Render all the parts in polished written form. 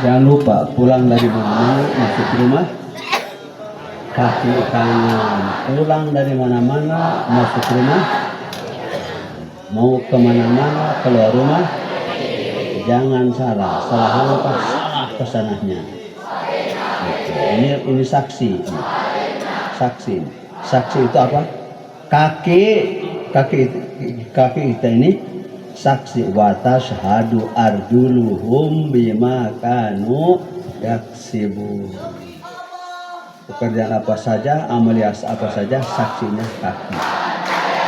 Jangan lupa pulang dari mana masuk rumah kaki kanan, pulang dari mana-mana masuk rumah, mau kemana-mana keluar rumah, jangan salah langkah salah kesananya. Ini saksi. Saksi itu apa? Kaki kita ini saksi. Wa tashhadu arjuluhum bima kanu yaksibun. Pekerjaan apa saja, amalias apa saja, saksinya kaki.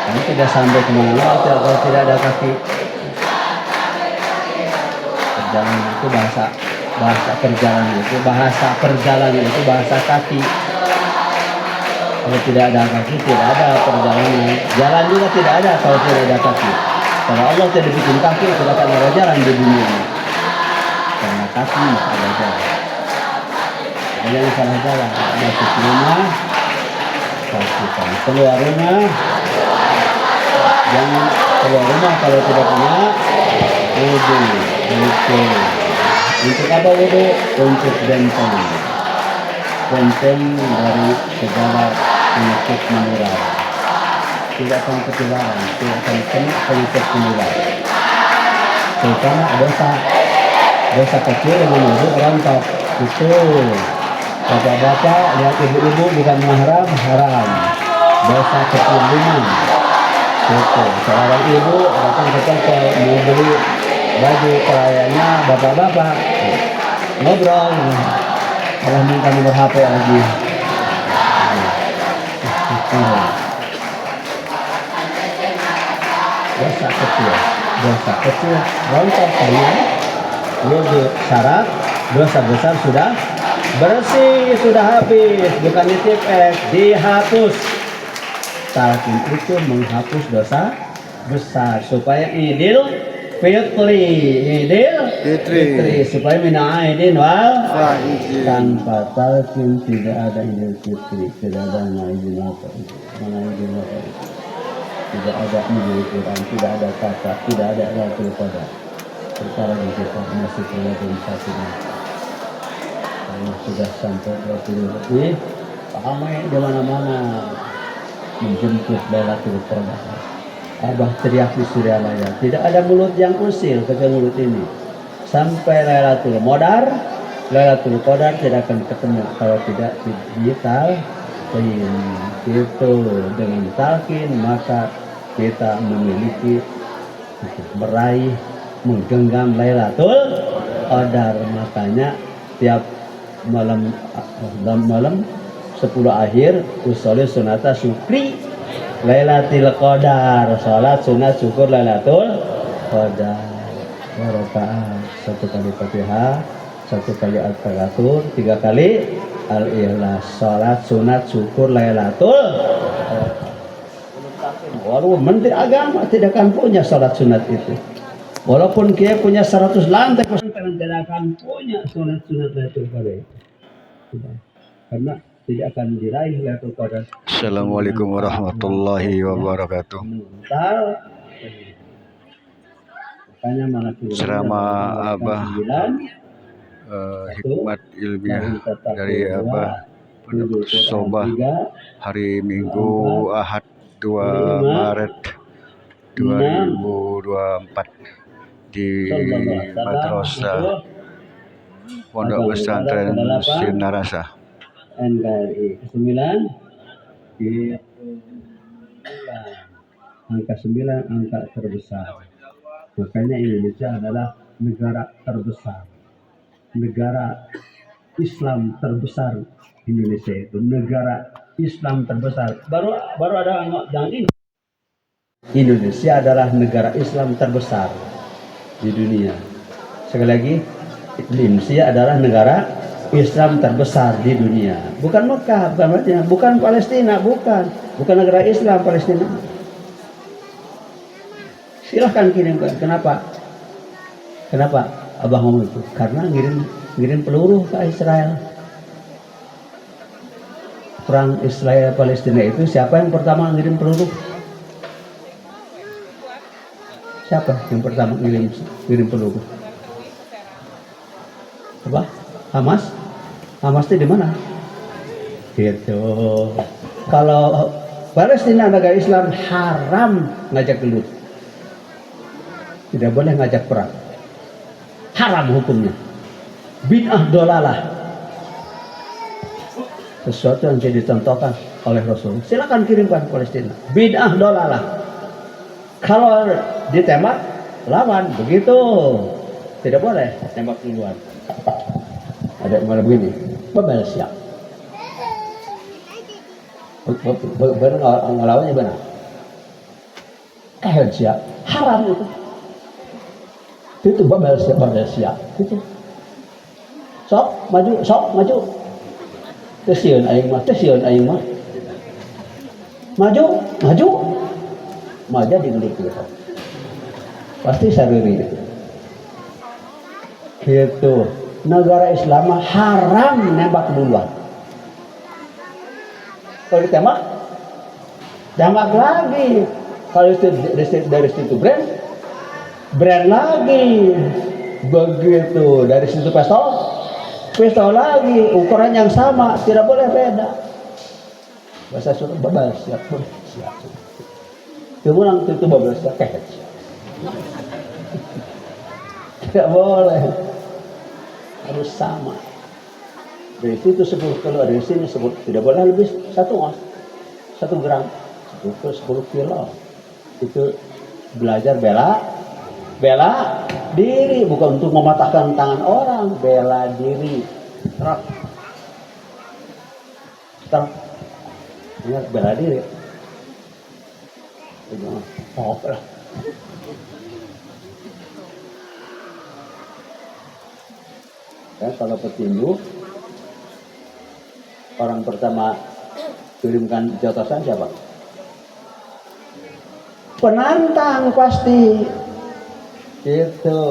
Karena tidak sampai kemana-mana kalau tidak ada kaki. Perjalanan itu bahasa perjalanan itu bahasa kaki. Kalau tidak ada kaki tidak ada perjalanan. Jalan juga tidak ada kalau tidak ada kaki. Kalau Allah tidak bikin kaki tidak akan ada jalan di dunia ini. Karena kaki ada jalan. Jangan salah jalan. Masuk rumah, pastikan keluar rumah. Jangan keluar rumah kalau tidak punya wudu. Untuk apa wudu? Untuk benteng dari segala penyakit menular. Tidak akan ketularan, tidak akan kena penyakit menular. Terutama dosa kecil dengan wudu rontok. Betul. Bapak-bapak lihat ibu-ibu bukan mahram, haram. Dosa kecil ringan. Betul. Seorang ibu datang ke toko mau beli baju pelayannya bapak-bapak ngobrol. Malah minta nomor HP lagi. Dosa kecil rontok saja. Wudu syarat, dosa besar sudah bersih, sudah habis, bukan nitip dihapus. Talqin itu menghapus dosa besar supaya idil fitri supaya mina aidin wal tanpa talqin tidak ada idil fitri, tidak ada aidin apa tidak ada idil Quran, tidak ada kata, tidak ada Lailatul Qadar. Perkara yang kita masih pelajari satu ini. Kalau sudah sampai 20 lebih, ramai di mana-mana menjemput Lailatul Qadar. Abah teriak di Suryalaya, tidak ada mulut yang usil kecuali mulut ini. Sampai Lailatul Qadar tidak akan ketemu kalau tidak digital. Itu dengan talqin maka kita memiliki meraih menggenggam Lailatul Qadar. Makanya tiap malam 10 akhir usolli sunata syukri Lailatul Qadar, salat sunat syukur Lailatul Qadar. 2 rakaat, 1 kali Fatihah, 1 kali Al-Takatsur, 3 kali Al-Ikhlas. Salat sunat syukur Lailatul Qadar. Walaupun Menteri Agama tidak akan punya salat sunat itu. Walaupun dia punya 100 lantai pesantren tidak akan punya sunat-sunat Lailatul Qadar. Karena tidak akan diraih Lailatul Qadar. Assalamualaikum warahmatullahi wabarakatuh. Ceramah Abah hikmat ilmiah dari Abah Pondok Sobah hari Minggu Ahad 2 Maret 2024 di Madrasah Pondok Pesantren Sinarasa. NKRI 9 angka 9 angka terbesar. Makanya Indonesia adalah negara terbesar, negara Islam terbesar. Indonesia itu negara Islam terbesar. Baru ada yang ini. Indonesia adalah negara Islam terbesar di dunia. Sekali lagi, Indonesia adalah negara Islam terbesar di dunia. Bukan Mekah, bukan Madinah, bukan Palestina, bukan negara Islam Palestina. Silahkan kirimkan. Kenapa Abah ngomong itu? Karena ngirim peluru ke Israel. Perang Israel Palestina itu siapa yang pertama ngirim peluru? Siapa yang pertama ngirim peluru? Apa? Hamas? Hamas itu di mana? Gitu. Kalau Palestina negara Islam haram ngajak gelut. Tidak boleh ngajak perang. Haram hukumnya. Bid'ah dolalah. Sesuatu yang jadi dicontohkan oleh Rasul. Silakan kirimkan Palestina. Bid'ah dolalah. Kalau ditembak lawan begitu. Tidak boleh tembak duluan. Ada yang malah begini. Bebel siap. Benar ngelawannya benar. Siap. Haram itu. Itu bebel siap. Itu. Sok maju. Tesiun aing mah. Maju. Maju di gitu. Pasti sariri itu. Gitu. Negara Islam haram nembak duluan. Kalau ditembak, tembak lagi. Kalau itu dari situ brand lagi. Begitu dari situ pistol lagi. Ukuran yang sama, tidak boleh beda. Bahasa suruh babal siap. Kemudian itu babal siap tidak boleh, harus sama. Dari situ 10 kilo, dari sini 10, tidak boleh lebih 1 oz, 1 gram, 10 kilo. Itu belajar bela diri, bukan untuk mematahkan tangan orang, bela diri. Terus, ingat bela diri. Oh lah. Kalau petinju, orang pertama kirimkan jotosan siapa? Penantang pasti. Gitu.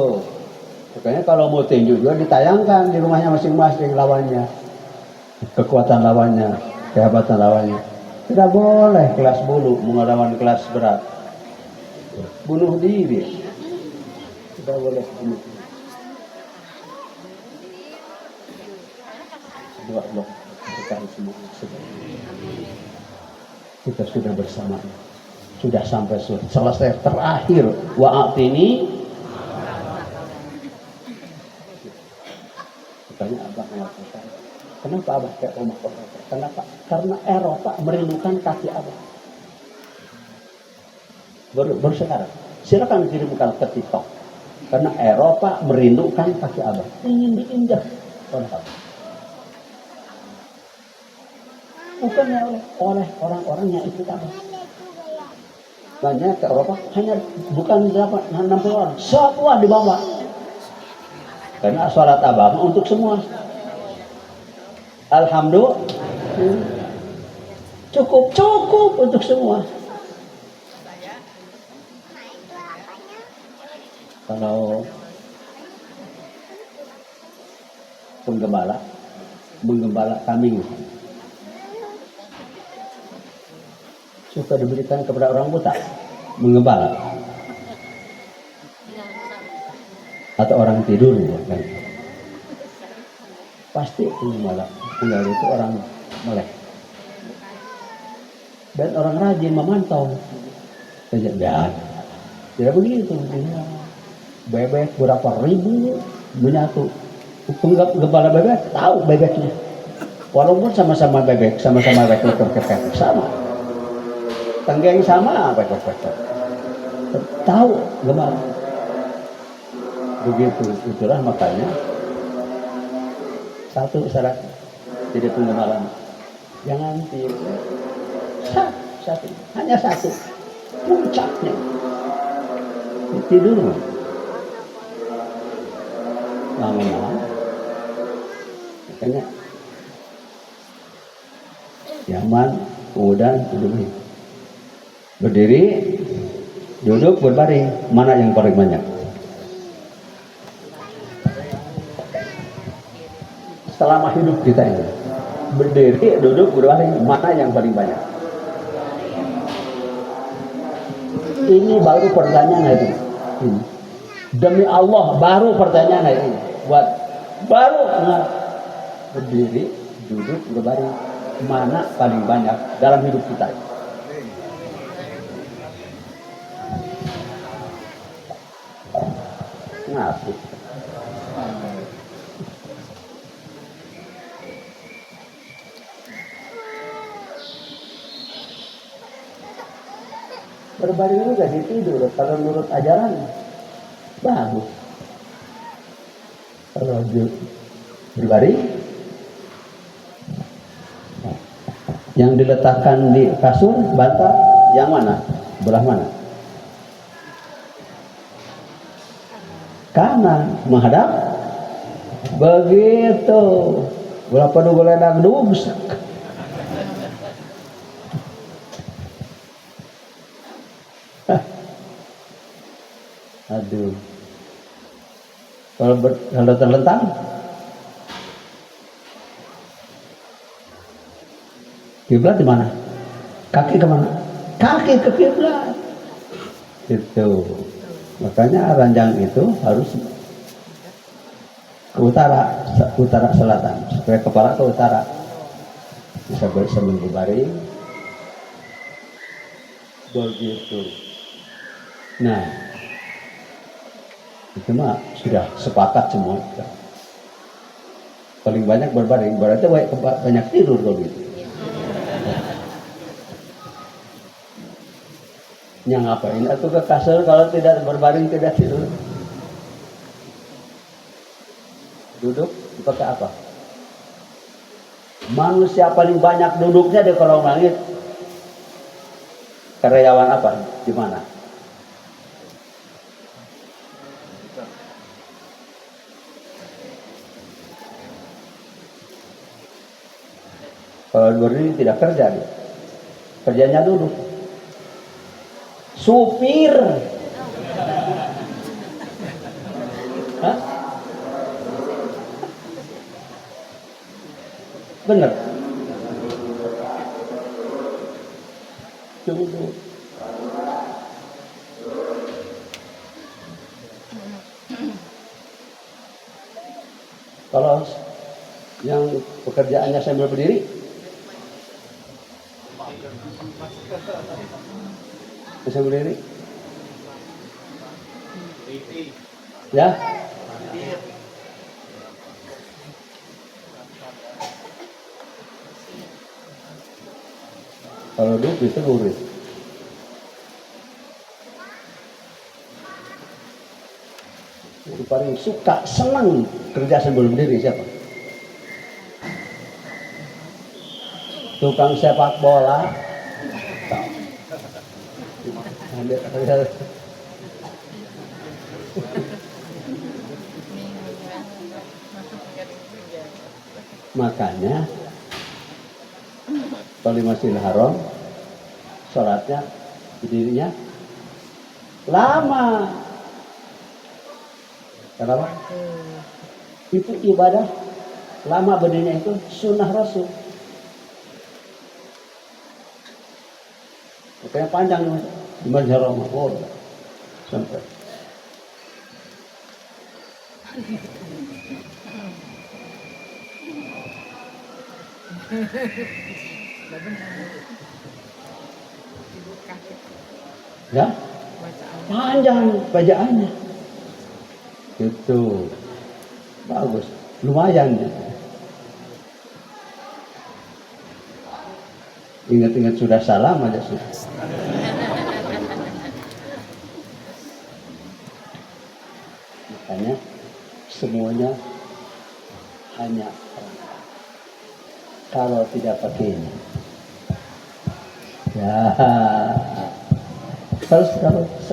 Makanya kalau mau tinju juga ditayangkan di rumahnya masing-masing lawannya. Kekuatan lawannya, kehebatan lawannya. Tidak boleh kelas bulu melawan kelas berat. Bunuh diri. Tidak boleh bunuh diri. Allah berkahi semua. Kita sudah bersama, sudah sampai selesai terakhir. Wa'atini. Makanya Abah mengatakan, kenapa Abah kayak rumah kota? Kenapa? Karena Eropa merindukan kaki Abah. Baru sekarang. Silakan kirimkan ke TikTok. Karena Eropa merindukan kaki Abah. Ingin diinjak oleh Abah. Bukan oleh orang-orang yang ikut Abah. Banyak ke Eropa hanya bukan 60 orang, semua dibawa. Karena sholat Abah untuk semua. Alhamdulillah, cukup untuk semua. Kalau menggembala kambing suka diberikan kepada orang buta, menggembala atau orang tidur kan? Pasti menggembala itu orang melek dan orang rajin memantau. Tidak begitu. Bebek berapa ribu menyatu. Penggembala bebek tahu bebeknya, walaupun sama-sama bebek, sama-sama bebek kepepet sama. Tenggeng sama apa tahu gembala. Begitu, itulah makanya satu syarat jadi penggembala, jangan tiru. Satu, hanya satu, puncaknya tidur. Lama-lama, makanya nyaman, kemudian duduk. Berdiri, duduk, berbaring. Mana yang paling banyak? Selama hidup kita ini, berdiri, duduk, berbaring. Mana yang paling banyak? Ini baru pertanyaan hari ini. Demi Allah, baru pertanyaan hari ini. Buat baru berdiri, duduk, berbaring. Mana paling banyak dalam hidup kita? Ngaku. Berbaring juga tidur kalau menurut ajaran bagus. Kalau berbaring yang diletakkan di kasur bantal yang mana? Belah mana? Kanan menghadap begitu. Berapa dulu ledak dubsak. Aduh. Kalau terlentang, kiblat di mana? Kaki kemana? Kaki ke kiblat. Itu. Makanya ranjang itu harus ke utara selatan, supaya kepala ke utara. Bisa berbaring. Begitu. Nah, itu mah sudah sepakat semua. Paling banyak berbaring, berarti banyak tidur kalau gitu. Yang ngapain atau ke kasur kalau tidak berbaring, tidak tidur? Duduk pakai apa? Manusia paling banyak duduknya di kolong langit. Karyawan apa? Di mana? Kalau berdiri tidak kerja dia. Kerjanya duduk. Supir. Hah? Bener. Duduk. Kalau yang pekerjaannya sambil berdiri, bisa berdiri? Ya? Kalau duduk bisa lurus. Itu paling suka, senang kerja sambil berdiri siapa? Tukang sepak bola. Makanya kalau di Masjidil Haram sholatnya berdirinya lama. Kenapa? Itu ibadah lama berdirinya itu sunnah Rasul. Makanya panjang di Masjidil Haram. Oh, sampai. Ya, panjang bacaannya. Itu bagus, lumayan. Ingat-ingat sudah salam aja sudah. Makanya semuanya hanya kalau tidak pakai ini. Ya,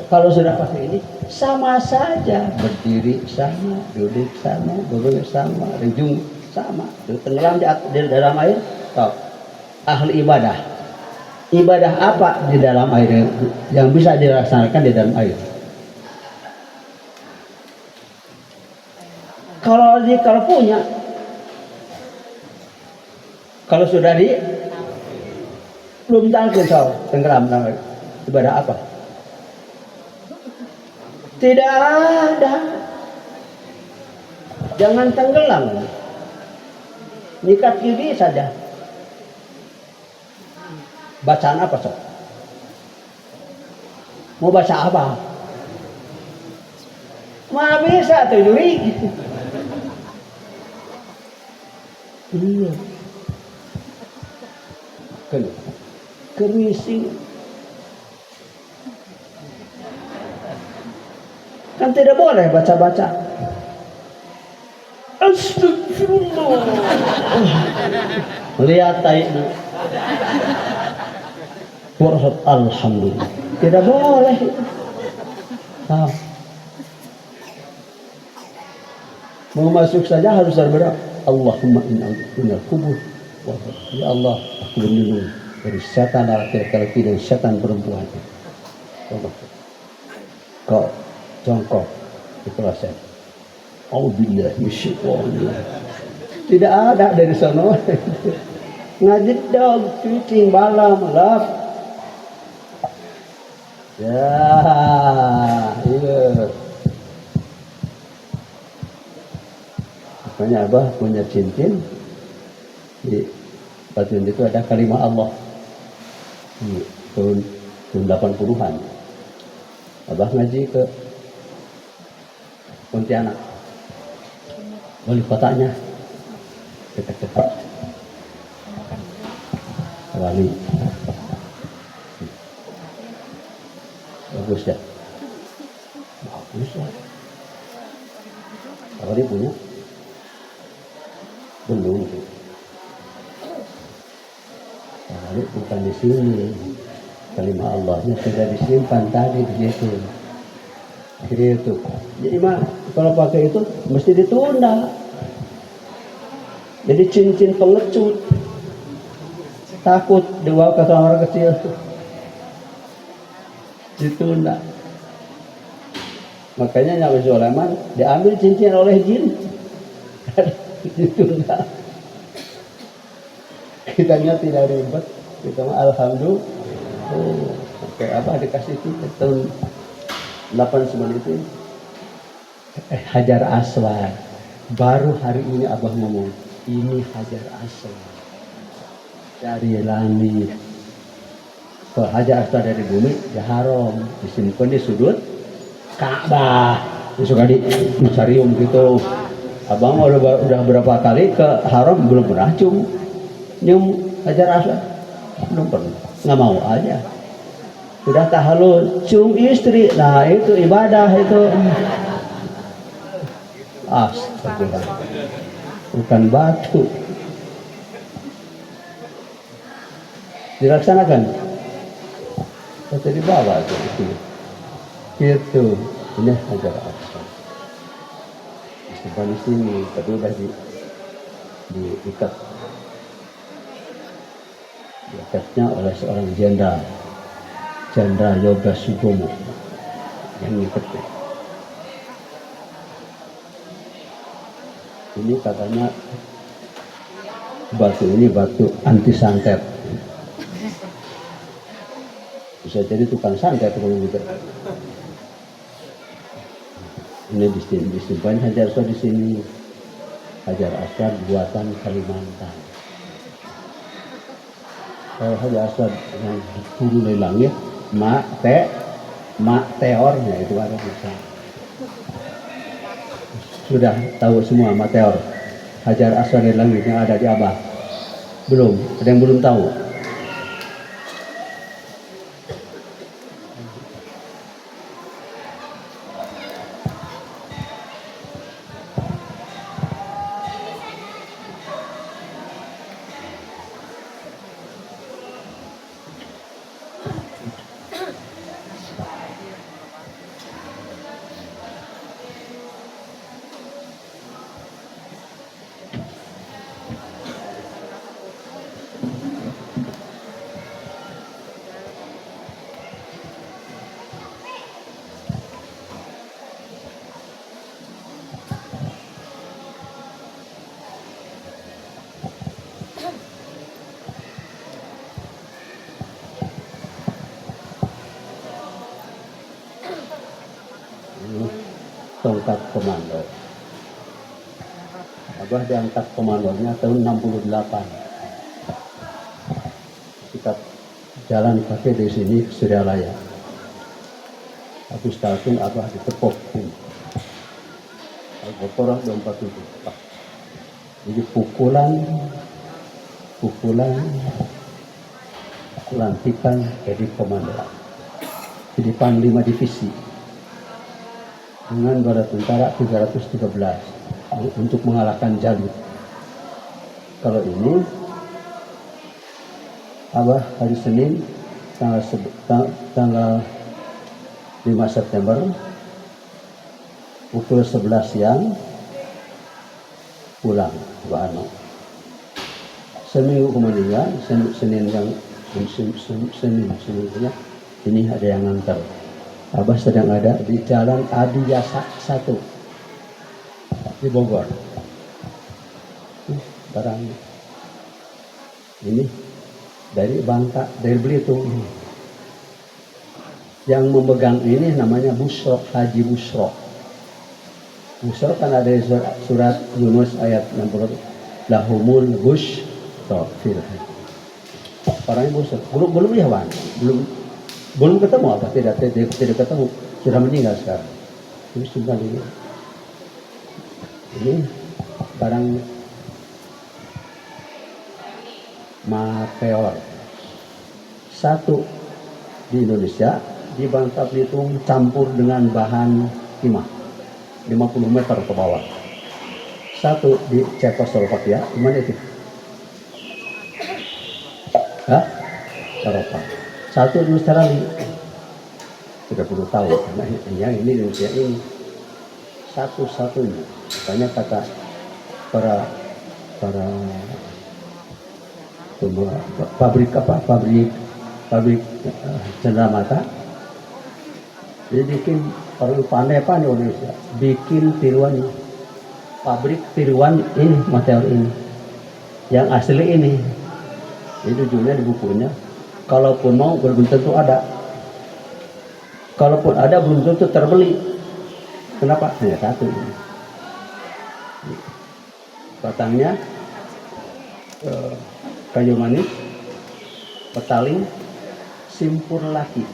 kalau sudah pakai ini sama saja, berdiri sama, duduk sama, duduk sama, renjung sama, tenggelam di dalam air. Tahu, ahli ibadah. Ibadah apa di dalam air yang bisa dilaksanakan di dalam air? Kalau punya, kalau sudah belum tahu tenggelam sama ibadah apa? Tidak ada. Jangan tenggelam. Nyikat kiri saja. Bacaan apa sok? Mau baca apa? Mah bisa tuh juri. Iya. Kerising. Kan tidak boleh baca-baca. Astagfirullah. Lihat taiknya. Alhamdulillah. Tidak boleh. Mau masuk saja harus berdoa. Allahumma inna kubur. Ya Allah, aku berlindung dari setan laki-laki dan setan perempuan. Kau jongkok ikhlasan. Auzubillahi minasyaitonir. Tidak ada dari sana. Ngaji dog, cuci malam, laf. Ya, iya. Makanya Abah punya cincin di batuan itu ada kalimat Allah di tahun 80-an. Abah ngaji ke Pontianak, wali kotanya dekat-dekat wali bagus ya, bagus ya. Wali punya belum. Wali bukan di sini, kalimat Allahnya sudah disimpan tadi di situ. Itu. Jadi mah kalau pakai itu mesti ditunda. Jadi cincin pengecut. Takut dibawa ke kamar kecil. Ditunda. Makanya Nabi Sulaiman diambil cincin oleh jin. Ditunda. Kitanya tidak ribet. Kita mah alhamdulillah. Oh, oke, apa dikasih itu tahun 89 itu Hajar Aswad. Baru hari ini Abah ngomong, ini Hajar Aswad dari langit. Kalau Hajar Aswad dari bumi, ya haram, disimpan di sudut Ka'bah. Suka dicarium gitu. Abang udah berapa kali ke haram belum pernah nyium Hajar Aswad, belum pernah, nggak mau aja. Sudah tahalul cium istri, nah itu ibadah itu. Astagfirullah, bukan batu. Dilaksanakan, atau dibawa itu. Gitu, ini Hajar Aswad. Di sini, tapi udah diikat. Diikatnya oleh seorang jenderal Yoga Sugomo yang ngikatnya. Ini katanya batu ini batu anti santet. Bisa jadi tukang santet kalau gitu. Ini disimpan Hajar Aswad di sini. Hajar Aswad buatan Kalimantan. Kalau Hajar Aswad yang turun dari langit, mak teornya itu ada bisa. Sudah tahu semua meteor Hajar Aswad dari langit yang ada di Abah? Belum, ada yang belum tahu. Tongkat komando. Abah diangkat komandonya tahun 68. Kita jalan kaki dari sini ke Suryalaya. Habis tahun Abah ditepok. Al-Baqarah 247. Jadi pukulan, lantikan jadi komando. Jadi panglima divisi dengan bala tentara 313 untuk mengalahkan Jalut. Kalau ini Abah hari Senin tanggal 5 September pukul 11 siang pulang ke Ano. Seminggu kemudian Senin yang Seninnya ini ada yang ngantar. Abah sedang ada di Jalan Adi Yasa 1 di Bogor. Barangnya ini dari Bangka, dari Belitung. Yang memegang ini namanya Busro, Haji Busro. Busro kan ada surat Yunus ayat 60, lahumul busro fil. Orangnya Busro, belum ya Wan, belum ketemu apa? Tidak ketemu, sudah meninggal sekarang. Ini sudah ini barang Mateor satu di Indonesia, di Bangka Belitung campur dengan bahan timah 50 meter ke bawah. Satu di Cekoslovakia, di mana itu? Eropa. Satu di Australia 30 tahun. Nah, yang ini di Indonesia ini satu-satunya. Makanya kata para pabrik cenderamata, dia bikin orang pandai Indonesia bikin tiruan, pabrik tiruan ini, material ini yang asli ini. Itu judulnya di bukunya, kalaupun mau belum tentu ada, kalaupun ada belum tentu terbeli. Kenapa? Hanya satu ini. Batangnya kayu manis, petaling, simpur laki.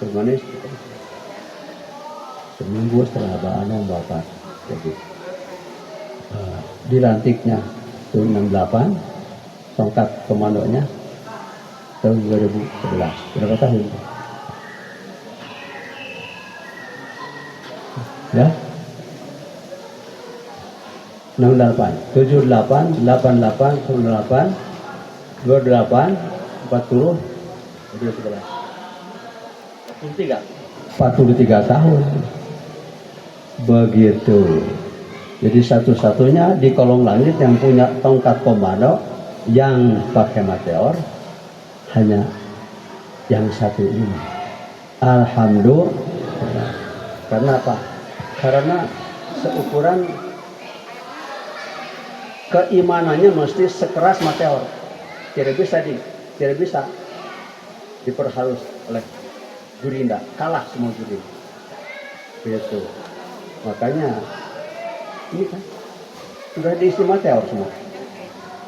Kayu manis. Seminggu setelah Abah Bapak, jadi dilantiknya tahun 68, tongkat komandonya tahun 2011. Berapa tahun? Ya? 68, 78, 88, 98, 28, 40, 43 tahun. Begitu. Jadi satu-satunya di kolong langit yang punya tongkat komando yang pakai meteor hanya yang satu ini. Alhamdulillah. Karena apa? Karena seukuran keimanannya mesti sekeras meteor. Tidak bisa diperhalus oleh Gurinda, kalah semua Gurinda. Begitu. Makanya ini kan sudah diisi meteor semua.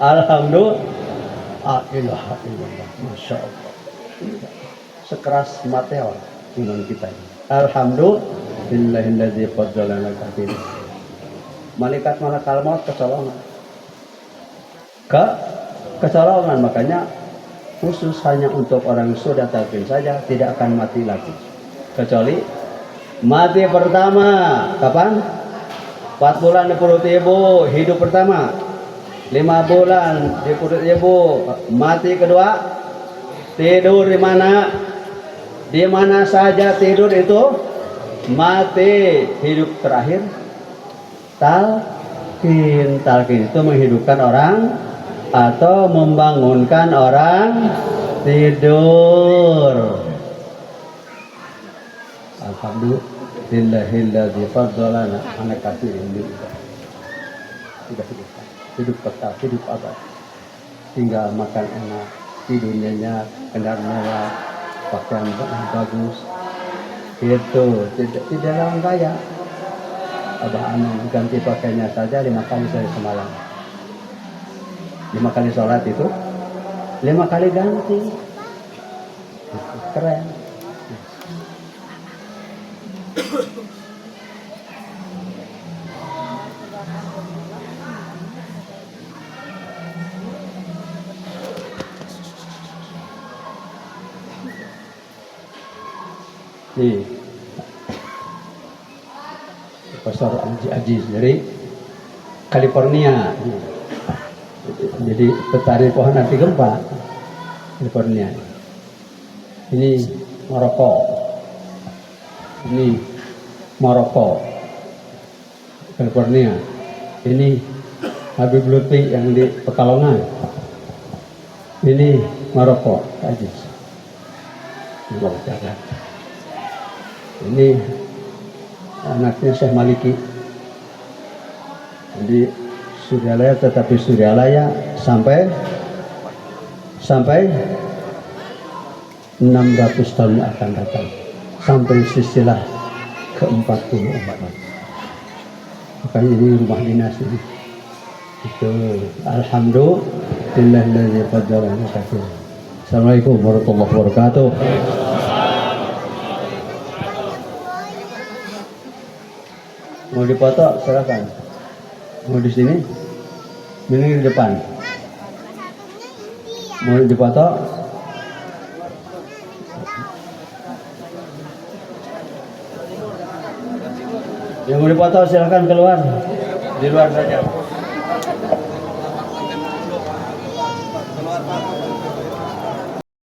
Alhamdulillah, masya Allah. Sekeras meteor iman kita ini. Alhamdulillahilladzi faddalana katsir. Malaikat malakal maut kecolongan, makanya khusus hanya untuk orang sudah talqin saja, tidak akan mati lagi. Kecuali mati pertama kapan? 4 bulan di perut ibu hidup pertama, 5 bulan di perut ibu mati kedua. Tidur di mana? Di mana saja tidur itu mati. Hidup terakhir talqin itu menghidupkan orang atau membangunkan orang tidur. Alhamdulillahilladzi faddalana ala katsirin min sudah hidup kekal, hidup abad, tinggal makan enak, tidur nyenyak, kendaraan mewah, pakaian bagus, itu tidak orang kaya. Abah Anung ganti pakainya saja 5 kali saya semalam. 5 kali sholat itu 5 kali ganti. Keren. Nih, Profesor Aziz dari California. Jadi petani pohon anti gempa California. Ini Maroko. Ini Maroko, California. Ini Habib Lutfi yang di Pekalongan. Ini Maroko, Aziz. Ini anaknya Syekh Maliki. Jadi Suryalaya tetapi Suryalaya sampai 600 tahun akan datang, sampai silsilah ke-44. Makanya ini rumah dinas ini. Itu alhamdulillahilladzi qaddara katsir. Assalamualaikum warahmatullahi wabarakatuh. Mau dipoto silakan. Mau di sini? Ini di depan. Mau dipoto? Yang mau dipoto silakan keluar. Di luar saja.